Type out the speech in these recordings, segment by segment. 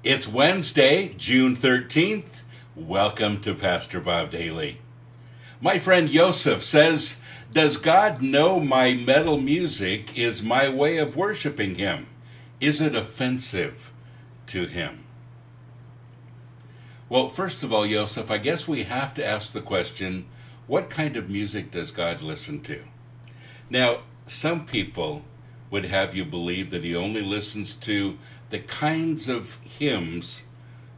It's Wednesday, June 13th. Welcome to Pastor Bob Daly. My friend Yosef says, "Does God know my metal music is my way of worshiping Him? Is it offensive to Him?" Well, first of all, Yosef, I guess we have to ask the question, what kind of music does God listen to? Now, some people would have you believe that He only listens to the kinds of hymns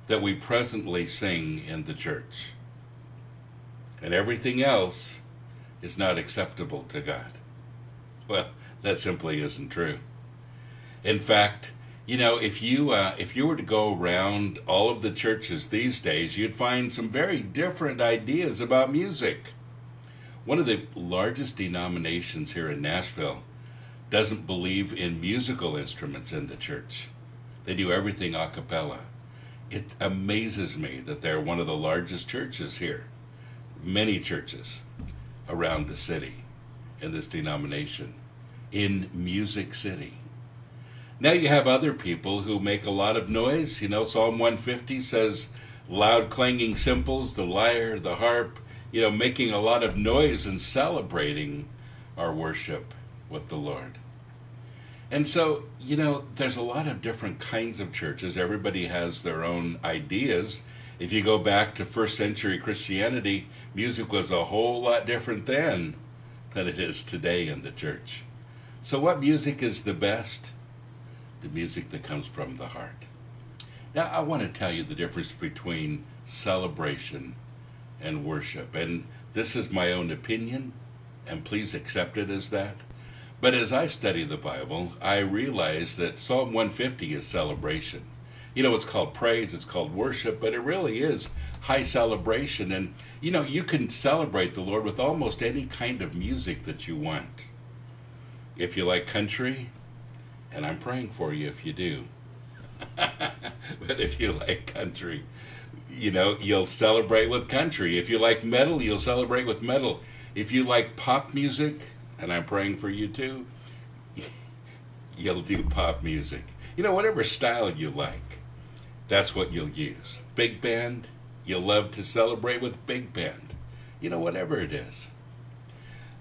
that we presently sing in the church. And everything else is not acceptable to God. Well, that simply isn't true. In fact, if you were to go around all of the churches these days, you'd find some very different ideas about music. One of the largest denominations here in Nashville doesn't believe in musical instruments in the church. They do everything a cappella. It amazes me that they're one of the largest churches here. Many churches around the city in this denomination, in Music City. Now you have other people who make a lot of noise. Psalm 150 says, loud clanging cymbals, the lyre, the harp, making a lot of noise and celebrating our worship with the Lord. And so, there's a lot of different kinds of churches. Everybody has their own ideas. If you go back to first century Christianity, music was a whole lot different then than it is today in the church. So what music is the best? The music that comes from the heart. Now, I want to tell you the difference between celebration and worship. And this is my own opinion, and please accept it as that. But as I study the Bible, I realize that Psalm 150 is celebration. It's called praise, it's called worship, but it really is high celebration. And, you can celebrate the Lord with almost any kind of music that you want. If you like country, and I'm praying for you if you do, but if you like country, you'll celebrate with country. If you like metal, you'll celebrate with metal. If you like pop music, and I'm praying for you too, you'll do pop music. Whatever style you like, that's what you'll use. Big band, you'll love to celebrate with big band. Whatever it is.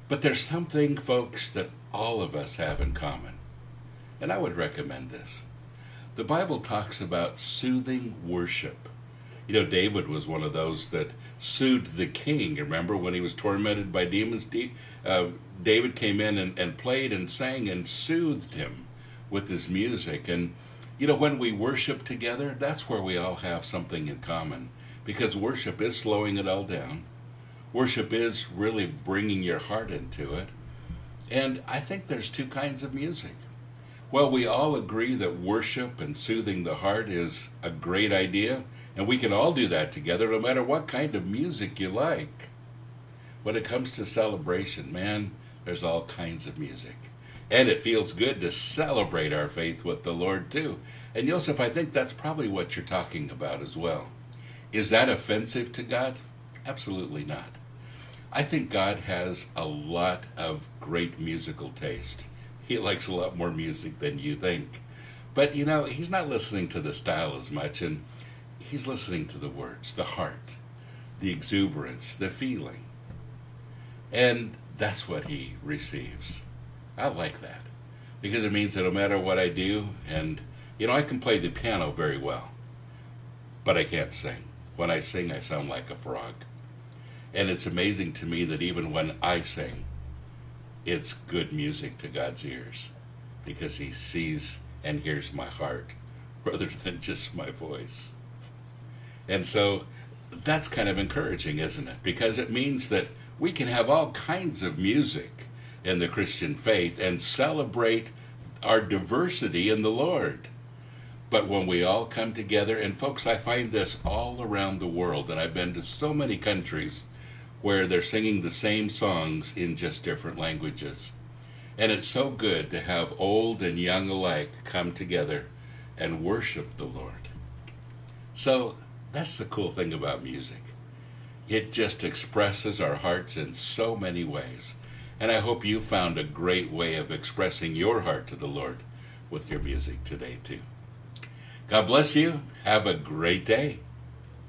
But there's something, folks, that all of us have in common. And I would recommend this. The Bible talks about soothing worship. David was one of those that soothed the king. Remember when he was tormented by demons? David came in and played and sang and soothed him with his music. And, when we worship together, that's where we all have something in common. Because worship is slowing it all down. Worship is really bringing your heart into it. And I think there's two kinds of music. Well, we all agree that worship and soothing the heart is a great idea. And we can all do that together, no matter what kind of music you like. When it comes to celebration, man, there's all kinds of music. And it feels good to celebrate our faith with the Lord, too. And Yosef, I think that's probably what you're talking about as well. Is that offensive to God? Absolutely not. I think God has a lot of great musical taste. He likes a lot more music than you think. But, He's not listening to the style as much, and He's listening to the words, the heart, the exuberance, the feeling. And that's what He receives. I like that. Because it means that no matter what I do, and, I can play the piano very well, but I can't sing. When I sing, I sound like a frog. And it's amazing to me that even when I sing, it's good music to God's ears. Because He sees and hears my heart, rather than just my voice. And so that's kind of encouraging, isn't it? Because it means that we can have all kinds of music in the Christian faith and celebrate our diversity in the Lord. But when we all come together, and folks, I find this all around the world, and I've been to so many countries where they're singing the same songs in just different languages. And it's so good to have old and young alike come together and worship the Lord. So that's the cool thing about music. It just expresses our hearts in so many ways. And I hope you found a great way of expressing your heart to the Lord with your music today too. God bless you. Have a great day.